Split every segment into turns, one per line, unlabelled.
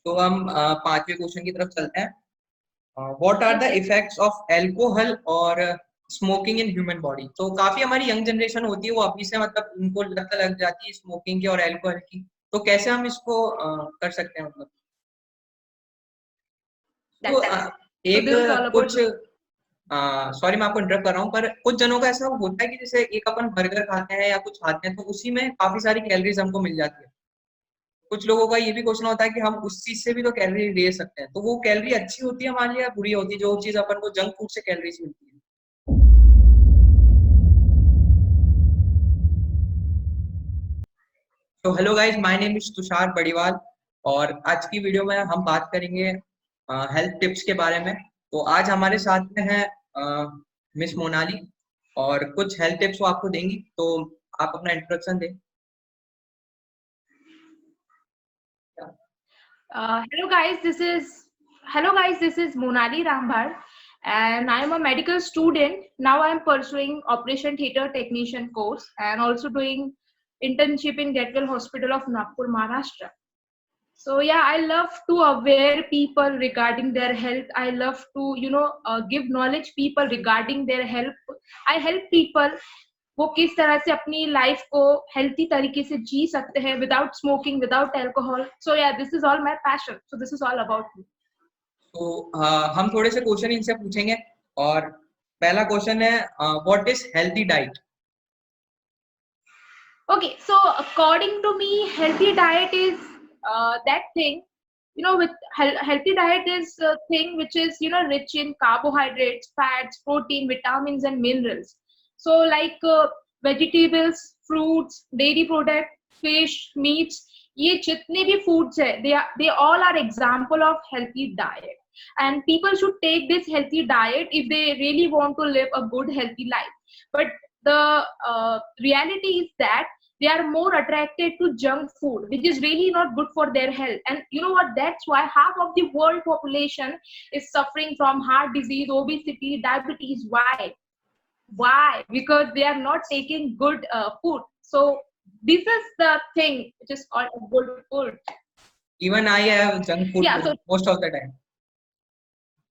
तो हम पांचवें क्वेश्चन की तरफ चलते हैं। What are the
Okay.
Effects of alcohol और स्मोकिंग इन ह्यूमन बॉडी। तो काफी हमारी यंग जनरेशन होती है, वो अभी से मतलब उनको लत लग जाती है स्मोकिंग की और अल्कोहल की। तो कैसे हम इसको कर सकते हैं मतलब। तो
That's so
एक
this is all about
कुछ सॉरी मैं आपको इंटरप्ट कर रहा हूँ, पर कुछ जनों का ऐसा होता है कि जैसे एक अपन बर्गर खाते हैं या कुछ खाते हैं तो उसी में काफी सारी कैलोरीज हमको मिल जाती है। कुछ लोगों का ये भी क्वेश्चन होता है कि हम उस चीज से भी तो कैलोरी ले सकते हैं, तो वो कैलोरी अच्छी होती है हमारे लिए या बुरी होती है, जो चीज अपन को जंक फूड से कैलोरीज मिलती है। तो hello guys, my name is Tushar Badiwal और आज की वीडियो में हम बात करेंगे हेल्थ टिप्स के बारे में। तो आज हमारे साथ में है मिस मोनाली और कुछ हेल्थ टिप्स वो आपको देंगी। तो आप अपना इंट्रोडक्शन दें।
hello guys, this is Monali Rambhar, and I am a medical student. Now I am pursuing Operation Theatre Technician course and also doing internship in Getwell Hospital of Nagpur, Maharashtra. So yeah, I love to aware people regarding their health. I love to give knowledge people regarding their health. I help people वो किस तरह से अपनी life को healthy तरीके से जी सकते हैं विदाउट स्मोकिंग, विदाउट अल्कोहल. सो या this is all my passion. So this is all about me.
तो हम थोड़े से क्वेश्चन इनसे पूछेंगे और पहला क्वेश्चन है what is healthy diet.
Okay, so according to me, healthy diet is that thing. With healthy diet is a thing which is rich in carbohydrates, fats, protein, vitamins, and minerals. So like vegetables, fruits, dairy product, fish, meats. ये जितने भी foods है, they all are example of healthy diet. And people should take this healthy diet if they really want to live a good healthy life. But the reality is that they are more attracted to junk food, which is really not good for their health. And you know what, that's why half of the world population is suffering from heart disease, obesity, diabetes. Why? Because they are not taking good food. So this is the thing which is called a good food.
Even I have junk food
Yeah, so
most of the time.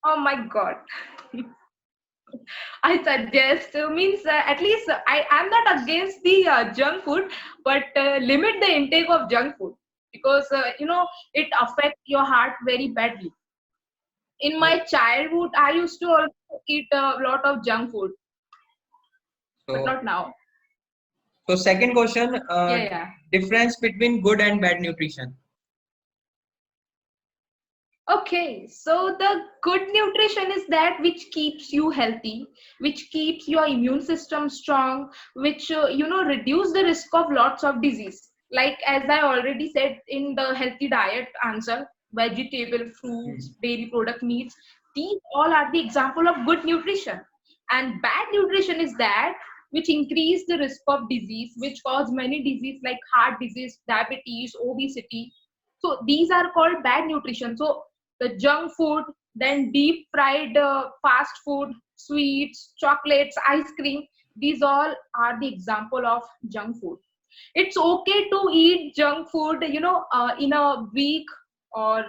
oh my god. I suggest means at least I am not against the junk food, but limit the intake of junk food because it affects your heart very badly. In my childhood, I used to also eat a lot of junk food, but
तो
not now.
Second question,
Yeah, yeah.
Difference between good and bad nutrition.
Okay, so the good nutrition is that which keeps you healthy, which keeps your immune system strong, which reduce the risk of lots of disease. Like as I already said in the healthy diet answer, vegetable, fruits, dairy product, meats, these all are the example of good nutrition. And bad nutrition is that which increase the risk of disease, which cause many disease like heart disease, diabetes, obesity. So these are called bad nutrition. So the junk food, then deep fried fast food, sweets, chocolates, ice cream, these all are the example of junk food. It's okay to eat junk food, in a week or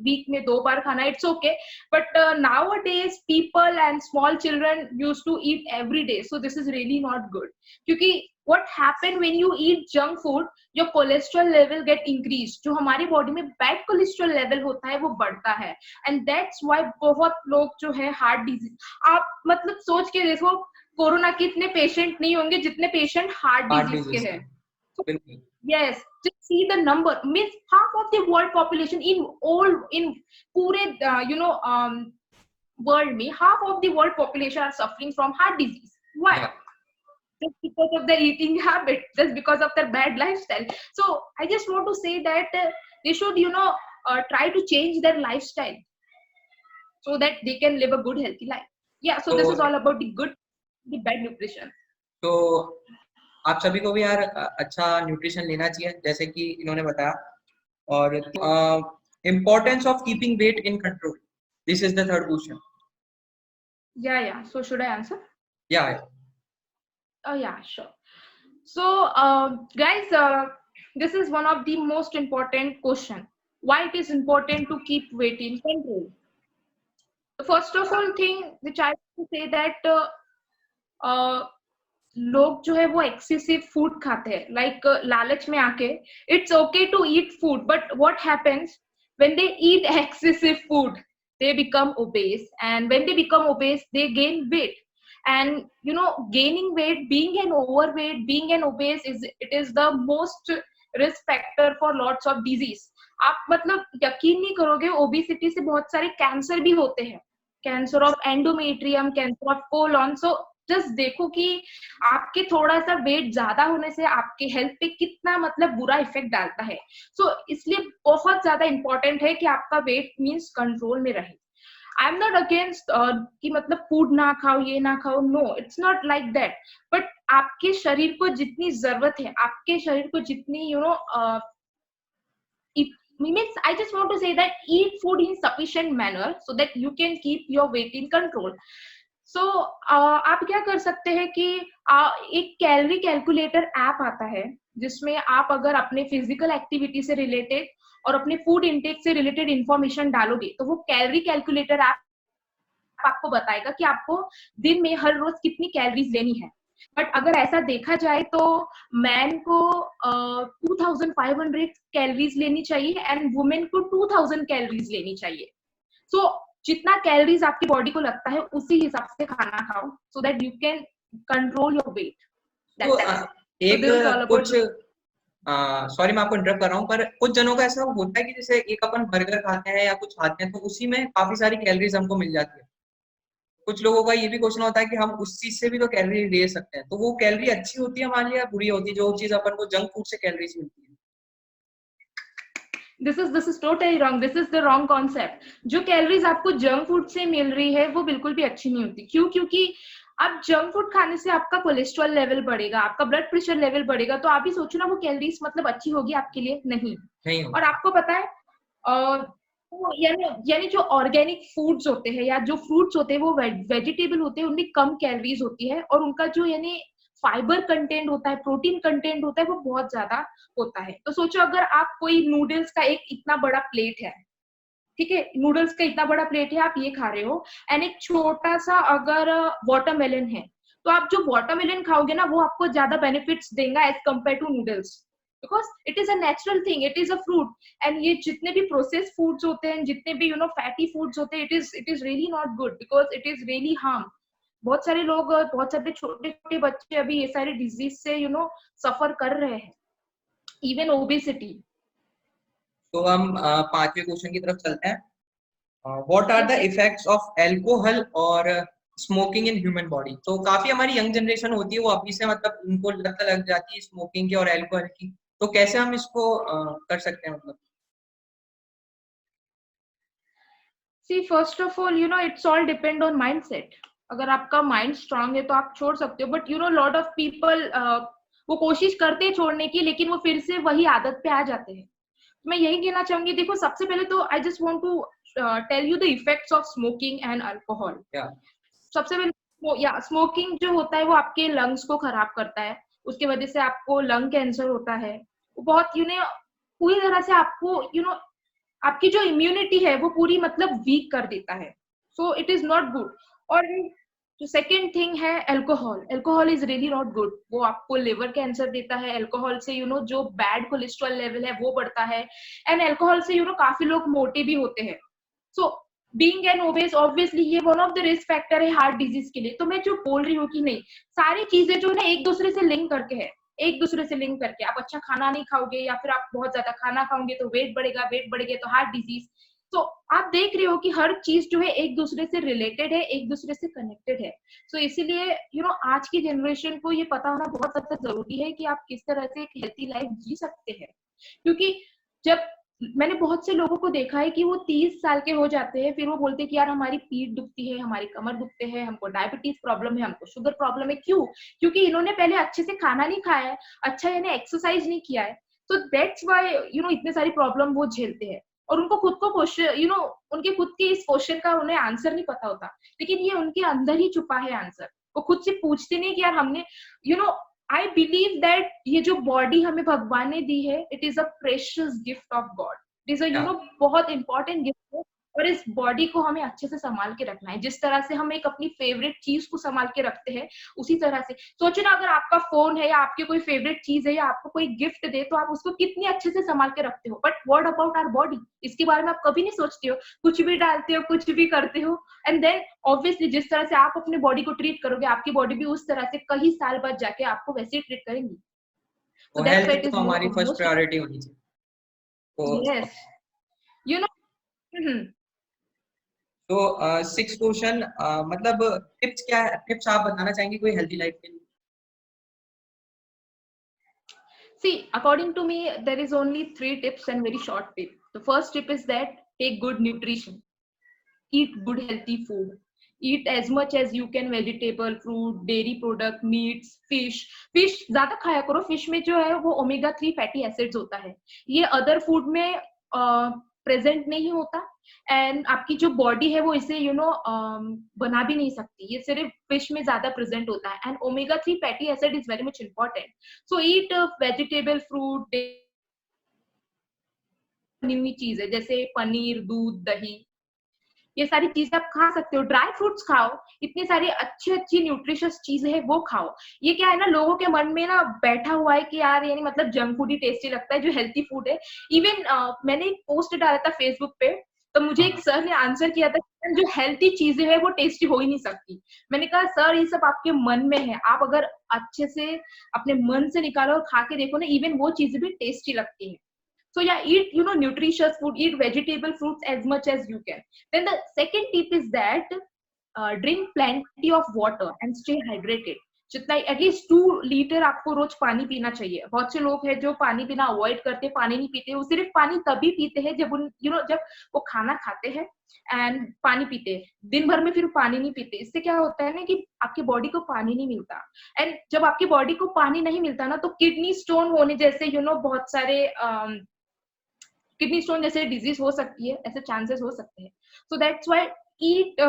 week में दो बार खाना, it's okay. But nowadays people and small children used to eat every day, so this is really not good. क्योंकि what happen when you eat junk food, your cholesterol level get increased. जो हमारी body में bad cholesterol level होता है वो बढ़ता है, and that's why बहुत लोग जो है हार्ट डिजीज, आप मतलब सोच के देखो कोरोना के इतने पेशेंट नहीं होंगे जितने पेशेंट हार्ट डिजीज के हैं.
बिल्कुल।
Yes, just see the number. Means half of the world population in पूरे world में half of the world population are suffering from heart disease. Why?
Yeah.
Just because of their eating habit, just because of their bad lifestyle. So I just want to say that they should try to change their lifestyle so that they can live a good healthy life. Yeah, so this is
तो
all about the good, the bad nutrition.
तो आप सभी को भी यार अच्छा nutrition लेना चाहिए जैसे कि इन्होंने बताया। और importance of keeping weight in control, this is the third question.
Yeah. So should I answer?
या
Oh yeah, sure. So guys, this is one of the most important question. why it is important to keep weight in control. The first of all thing which I have to say that लोग जो है वो excessive food खाते हैं, like लालच में आके. It's okay to eat food, but what happens when they eat excessive food, they become obese, and when they become obese they gain weight. And you know, gaining weight, being an overweight, being an obese is the most risk factor for lots of disease. आप मतलब यकीन नहीं करोगे, obesity से बहुत सारे cancer भी होते हैं, cancer of endometrium, cancer of colon. So just देखो कि आपके थोड़ा सा वेट ज्यादा होने से आपके हेल्थ पे कितना मतलब बुरा इफेक्ट डालता है. सो इसलिए बहुत ज्यादा इंपॉर्टेंट है कि आपका वेट मीन्स कंट्रोल में रहे. आई एम नॉट अगेंस्ट कि मतलब फूड ना खाओ, ये ना खाओ, no, it's not like that. But आपके शरीर को जितनी जरूरत है, आपके शरीर को जितनी you know, means I just want to say that eat food in sufficient manner so that you can keep your weight in control. So आप क्या कर सकते हैं कि एक कैलोरी कैलकुलेटर ऐप आता है जिसमें आप अगर अपने फिजिकल एक्टिविटी से रिलेटेड और अपने फूड इनटेक से रिलेटेड इंफॉर्मेशन डालोगे तो वो कैलोरी कैलकुलेटर ऐप आपको बताएगा कि आपको दिन में हर रोज कितनी कैलोरीज लेनी है. बट अगर ऐसा देखा जाए तो मैन को 2500 कैलोरीज लेनी चाहिए एंड वुमेन को 2000 कैलोरीज लेनी चाहिए. सो जितना कैलोरीज आपकी बॉडी को लगता है उसी हिसाब से खाना खाओ so that you can control your weight.
एक कुछ सॉरी मैं आपको इंटरप्ट कर रहा हूँ, पर कुछ जनों का ऐसा होता है कि जैसे एक अपन बर्गर खाते हैं या कुछ खाते हैं तो उसी में काफी सारी कैलोरीज हमको मिल जाती है. कुछ लोगों का ये भी क्वेश्चन होता है कि हम उस चीज से भी तो कैलोरी ले सकते हैं, तो वो कैलोरी अच्छी होती है हमारे लिए या बुरी होती है, जो चीज अपन को जंक फूड से कैलोरीज मिलती है?
This is totally wrong. This is the wrong concept. जो कैलोरीज आपको जंक फूड से मिल रही है वो बिल्कुल भी अच्छी नहीं होती. क्यों? क्योंकि आप जंक फूड खाने से आपका कोलेस्ट्रॉल लेवल बढ़ेगा, आपका ब्लड प्रेशर लेवल बढ़ेगा, तो आप ही सोचो ना वो कैलोरीज मतलब अच्छी होगी आपके लिए? नहीं. और आपको पता है यानी जो ऑर्गेनिक फूड्स होते हैं या जो फ्रूट्स होते हैं वो वेजिटेबल होते हैं, उनमें कम कैलोरीज होती है और उनका जो यानी फाइबर कंटेंट होता है, प्रोटीन कंटेंट होता है, वो बहुत ज्यादा होता है. तो सोचो अगर आप कोई नूडल्स का एक इतना बड़ा प्लेट है, ठीक है, नूडल्स का इतना बड़ा प्लेट है, आप ये खा रहे हो, एंड एक छोटा सा अगर वाटरमेलन है, तो आप जो वाटरमेलन खाओगे ना वो आपको ज्यादा बेनिफिट्स देगा as compared to noodles, because it is a natural thing, it is a fruit. And ये जितने भी प्रोसेस फूड्स होते हैं, जितने भी फैटी फूड्स होते हैं, it is really not good because it is really harm. बहुत सारे लोग, बहुत सारे छोटे छोटे बच्चे अभी ये सारे डिजीज से सफर कर रहे हैं, इवन ओबेसिटी.
तो हम पांचवें क्वेश्चन की तरफ चलते हैं. What are the effects of alcohol और स्मोकिंग इन ह्यूमन बॉडी? तो काफी हमारी यंग जनरेशन होती है वो अभी से मतलब उनको लग जाती है स्मोकिंग की और अल्कोहल की, तो कैसे हम इसको कर सकते हैं मतलब?
See, first of all, it's all depend on mindset. अगर आपका माइंड स्ट्रांग है तो आप छोड़ सकते हो, बट लॉट ऑफ पीपल वो कोशिश करते हैं छोड़ने की, लेकिन वो फिर से वही आदत पे आ जाते हैं. मैं यही कहना चाहूंगी, देखो सबसे पहले तो I just want to tell you the effects of smoking and alcohol. सबसे पहले स्मोकिंग जो होता है वो आपके लंग्स को खराब करता है, उसके वजह से आपको लंग कैंसर होता है. वो बहुत पूरी तरह से आपको आपकी जो इम्यूनिटी है वो पूरी मतलब वीक कर देता है. So it is not good. और जो सेकेंड थिंग है alcohol is really not good. वो आपको लिवर कैंसर देता है. अल्कोहल से जो बैड कोलेस्ट्रॉल लेवल है वो बढ़ता है, एंड अल्कोहल से काफी लोग मोटे भी होते हैं. So being an obese obviously ये one of the risk factor है हार्ट डिजीज के लिए. तो मैं जो बोल रही हूँ कि नहीं, सारी चीजें जो है एक दूसरे से लिंक करके है, एक दूसरे से लिंक करके. आप अच्छा खाना नहीं खाओगे या फिर आप बहुत ज्यादा खाना खाओगे तो वेट बढ़ेगा, वेट बढ़ेगा तो हार्ट डिजीज. तो आप देख रहे हो कि हर चीज जो है एक दूसरे से रिलेटेड है, एक दूसरे से कनेक्टेड है. सो इसीलिए आज की जनरेशन को ये पता होना बहुत ज्यादा जरूरी है कि आप किस तरह से एक हेल्थी लाइफ जी सकते हैं. क्योंकि जब मैंने बहुत से लोगों को देखा है कि वो 30 साल के हो जाते हैं, फिर वो बोलते हैं कि यार हमारी पीठ दुखती है, हमारी कमर दुखते हैं, हमको डायबिटीज प्रॉब्लम है, हमको शुगर प्रॉब्लम है. क्यों? क्योंकि इन्होंने पहले अच्छे से खाना नहीं खाया है, अच्छा एक्सरसाइज नहीं किया है. तो दैट्स व्हाई इतने सारी प्रॉब्लम वो झेलते हैं. और उनको खुद को क्वेश्चन उनके खुद के इस क्वेश्चन का उन्हें आंसर नहीं पता होता, लेकिन ये उनके अंदर ही छुपा है आंसर. वो खुद से पूछते नहीं कि यार हमने आई बिलीव दैट ये जो बॉडी हमें भगवान ने दी है, it is a precious gift of God. Is a बहुत इंपॉर्टेंट गिफ्ट है। और इस बॉडी को हमें अच्छे से संभाल के रखना है, जिस तरह से हम एक अपनी फेवरेट चीज को संभाल के रखते हैं, उसी तरह से सोचो ना, अगर आपका फोन है या आपकी कोई फेवरेट चीज है या आपको कोई गिफ्ट दे, तो आप उसको कितनी अच्छे से संभाल के रखते हो। But what about our body, इसके बारे में आप कभी नहीं सोचते हो, कुछ भी डालते हो, कुछ भी करते हो, एंड देन ऑब्वियसली जिस तरह से आप अपने बॉडी को ट्रीट करोगे, आपकी बॉडी भी उस तरह से कई साल बाद जाके आपको वैसे ही ट्रीट करेंगी।
तो
So that's
health
why it is
तो हमारी फर्स्ट
most
प्रायोरिटी होनी चाहिए। तो
yes, you know.
तो सिक्स क्वेश्चन, मतलब टिप्स क्या है, टिप्स आप बताना चाहेंगे कोई हेल्दी लाइफ के लिए?
See, according to me, there is only 3 tips and very short tip. The first tip is that take good nutrition, eat good healthy food, eat as much as you can vegetable, fruit, dairy product, meats, fish ज्यादा खाया करो। Fish में जो है वो omega 3 fatty acids होता है, ये अदर फूड में प्रेजेंट नहीं होता, एंड आपकी जो बॉडी है वो इसे बना भी नहीं सकती, ये सिर्फ फिश में ज्यादा प्रेजेंट होता है। And omega 3 fatty acid is very much important, so eat vegetable, fruit, बनी हुई चीज है जैसे पनीर, दूध, दही, ये सारी चीजें आप खा सकते हो। ड्राई फ्रूट्स खाओ, इतनी सारी अच्छी अच्छी न्यूट्रिशियस चीजें है वो खाओ। ये क्या है ना, लोगों के मन में ना बैठा हुआ है कि यार यानी मतलब जंक फूड ही टेस्टी लगता है, जो हेल्थी फूड है। इवन मैंने एक पोस्ट डाला था फेसबुक पे, तो मुझे एक सर ने आंसर किया था कि जो हेल्थी चीजें है वो टेस्टी हो ही नहीं सकती। मैंने कहा सर ये सब आपके मन में है, आप अगर अच्छे से अपने मन से निकालो और खा के देखो ना, इवन वो चीजें भी टेस्टी लगती है। So yeah, eat nutritious food, eat vegetable, fruits as much as you can. Then the second tip is that drink plenty of water and stay hydrated. जितना एटलीस्ट 2 लीटर आपको रोज पानी पीना चाहिए। बहुत से लोग हैं जो पानी पीना अवॉइड करते, पानी नहीं पीते, वो सिर्फ पानी तभी पीते हैं जब जब वो खाना खाते हैं एंड पानी पीते हैं, दिन भर में फिर पानी नहीं पीते। इससे क्या होता है ना कि आपकी बॉडी को पानी नहीं मिलता, एंड जब आपकी बॉडी को पानी नहीं मिलता ना, तो किडनी स्टोन होने जैसे बहुत सारे किडनी स्टोन जैसे डिजीज हो सकती है, ऐसे चांसेस हो सकते हैं। So that's why eat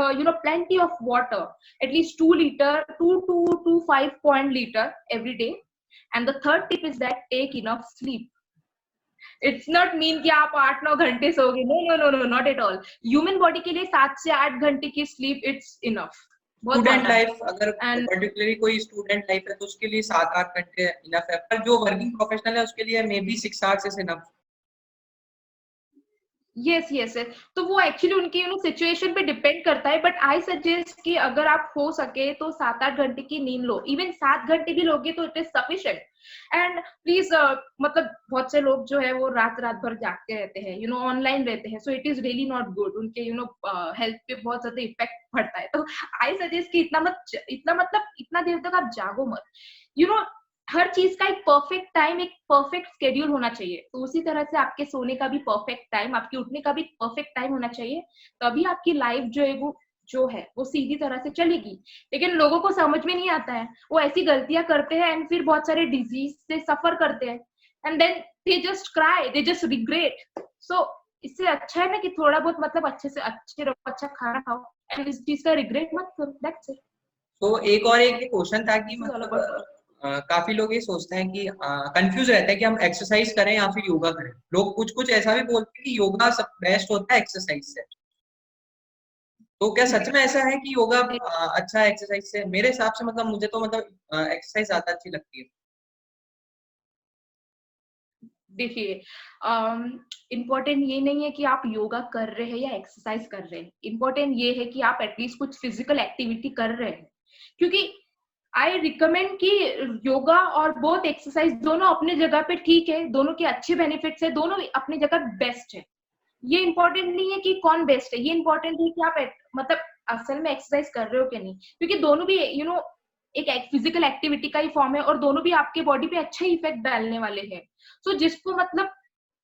plenty of water, at least 2 liter, 2 to 5 liter every day. And the third tip is that take enough sleep. It's not mean कि आप 8-9 घंटे सोगे, no, not at all. Human body के लिए 7 से 8 घंटे की sleep it's enough.
Student life, अगर particularly कोई स्टूडेंट लाइफ है तो उसके लिए 7-8 घंटे इनफ है, पर जो वर्किंग प्रोफेशनल है उसके लिए may be 6 hours is enough.
Yes, तो वो एक्चुअली उनकी सिचुएशन पे डिपेंड करता है, बट आई सजेस्ट कि अगर आप हो सके तो 7-8 घंटे की नींद लो। इवन 7 घंटे भी लोगे तो it is sufficient. And please मतलब बहुत से लोग जो है वो रात भर जागते रहते हैं, ऑनलाइन रहते हैं, so it is really not good, उनके हेल्थ पे बहुत ज्यादा इफेक्ट पड़ता है। तो आई सजेस्ट कि इतना देर तक आप जागो मत। हर चीज का एक परफेक्ट टाइम, एक परफेक्ट स्केड्यूल होना चाहिए, तो उसी तरह से आपके सोने का भी परफेक्ट टाइम, आपके उठने का भी परफेक्ट टाइम होना चाहिए, तभी आपकी लाइफ जो है वो सीधी तरह से चलेगी। लेकिन लोगों को समझ में नहीं आता है, वो ऐसी गलतियां करते हैं एंड फिर बहुत सारे डिजीज से सफर करते हैं, and then they just cry, they just regret. So इससे अच्छा है ना कि थोड़ा बहुत मतलब अच्छे रहो, अच्छा खाना खाओ, एंड इस चीज का रिग्रेट मत करो। That's it.
तो एक क्वेश्चन था कि मतलब काफी लोग ये सोचते हैं कि कंफ्यूज रहता है कि हम एक्सरसाइज करें या फिर योगा करें। लोग कुछ ऐसा भी बोलते हैं कि योगा सब बेस्ट होता है एक्सरसाइज से। तो क्या सच में ऐसा है कि योगा अच्छा है एक्सरसाइज से? मेरे हिसाब से मतलब मुझे तो मतलब एक्सरसाइज ज्यादा अच्छी लगती है।
देखिए, इम्पोर्टेंट ये नहीं है कि आप योगा कर रहे हैं या एक्सरसाइज कर रहे हैं, इम्पोर्टेंट ये है कि आप एटलीस्ट कुछ फिजिकल एक्टिविटी कर रहे हैं। क्योंकि आई रिकमेंड कि योगा और बोथ एक्सरसाइज दोनों अपने जगह पे ठीक है, दोनों के अच्छे बेनिफिट्स है, दोनों अपनी जगह बेस्ट है। ये इम्पोर्टेंट नहीं है कि कौन बेस्ट है, ये इम्पोर्टेंट है कि आप मतलब असल में एक्सरसाइज कर रहे हो कि नहीं, क्योंकि दोनों भी एक फिजिकल एक्टिविटी का ही फॉर्म है और दोनों भी आपके बॉडी पे अच्छा इफेक्ट डालने वाले हैं। सो जिसको मतलब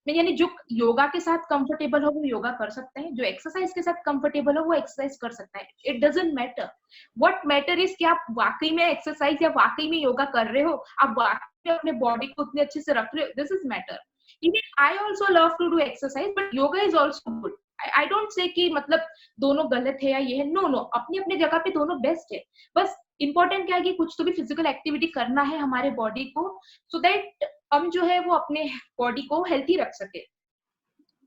यानी जो योगा के साथ कंफर्टेबल हो वो योगा कर सकते हैं, जो एक्सरसाइज के साथ कंफर्टेबल हो वो एक्सरसाइज कर सकता है। It doesn't matter, what matter is कि आप वाकई में एक्सरसाइज या वाकई में योगा कर रहे हो, आप वाकई में अपने बॉडी को उतने अच्छे से रख रहे हो, this is matter. Even I also love to do exercise, but yoga is also good. I don't say कि मतलब दोनों गलत है या ये है, नो, अपनी अपनी जगह पे दोनों बेस्ट है। बस इंपॉर्टेंट क्या है कि कुछ तो भी फिजिकल एक्टिविटी करना है हमारे बॉडी को, सो दैट हम जो है वो अपने बॉडी को हेल्थी रख सके।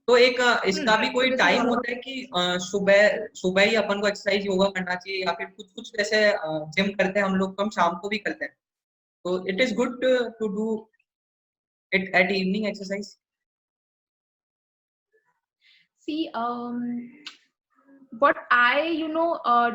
तो एक इसका भी कोई
Obviously,
टाइम होता है कि सुबह सुबह ही अपन को एक्सरसाइज योगा करना चाहिए, या फिर कुछ कुछ जैसे जिम करते हैं हम लोग, तो हम शाम को भी करते हैं, तो it is good to do it at evening exercise.
see, what I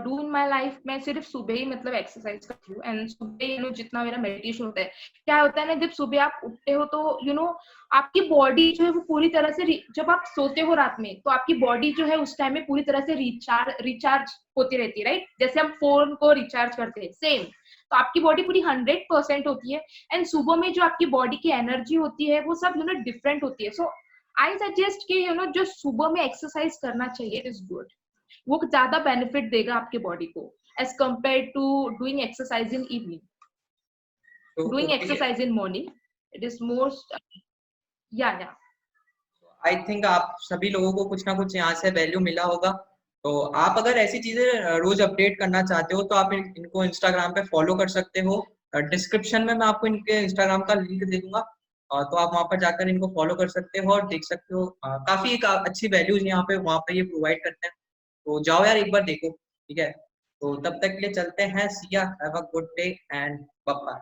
do in my life, मैं सिर्फ सुबह ही मतलब एक्सरसाइज करती हूँ, एंड सुबह जितना मेरा मेडिटेशन होता है, क्या होता है ना, जब सुबह आप उठते हो तो आपकी बॉडी जो है वो पूरी तरह से, जब आप सोते हो रात में तो आपकी बॉडी जो है उस टाइम में पूरी तरह से रिचार्ज होती रहती है, राइट? जैसे हम फोन को रिचार्ज करते हैं, सेम। तो आपकी बॉडी पूरी 100% होती है, एंड सुबह में जो आपकी बॉडी की एनर्जी होती है वो सब डिफरेंट होती है। सो आई सजेस्ट कि जो सुबह में एक्सरसाइज करना चाहिए, इट इज गुड। वो ज्यादा बेनिफिट देगा आपके बॉडी को as compare to doing exercise in evening.
तो
doing
okay,
exercise in morning, it is most, या
आई थिंक आप सभी लोगों को कुछ ना कुछ यहाँ से वैल्यू मिला होगा। तो आप अगर ऐसी चीजें रोज अपडेट करना चाहते हो तो आप इनको इंस्टाग्राम पे फॉलो कर सकते हो। डिस्क्रिप्शन में मैं आपको इनके इंस्टाग्राम का लिंक दे दूंगा, तो आप वहां पर जाकर इनको फॉलो कर सकते हो और देख सकते हो। काफी अच्छी वैल्यूज यहाँ पे वहां पर ये प्रोवाइड करते हैं, तो जाओ यार एक बार देखो, ठीक है? तो तब तक के लिए चलते हैं, Siya, have a good day and bye.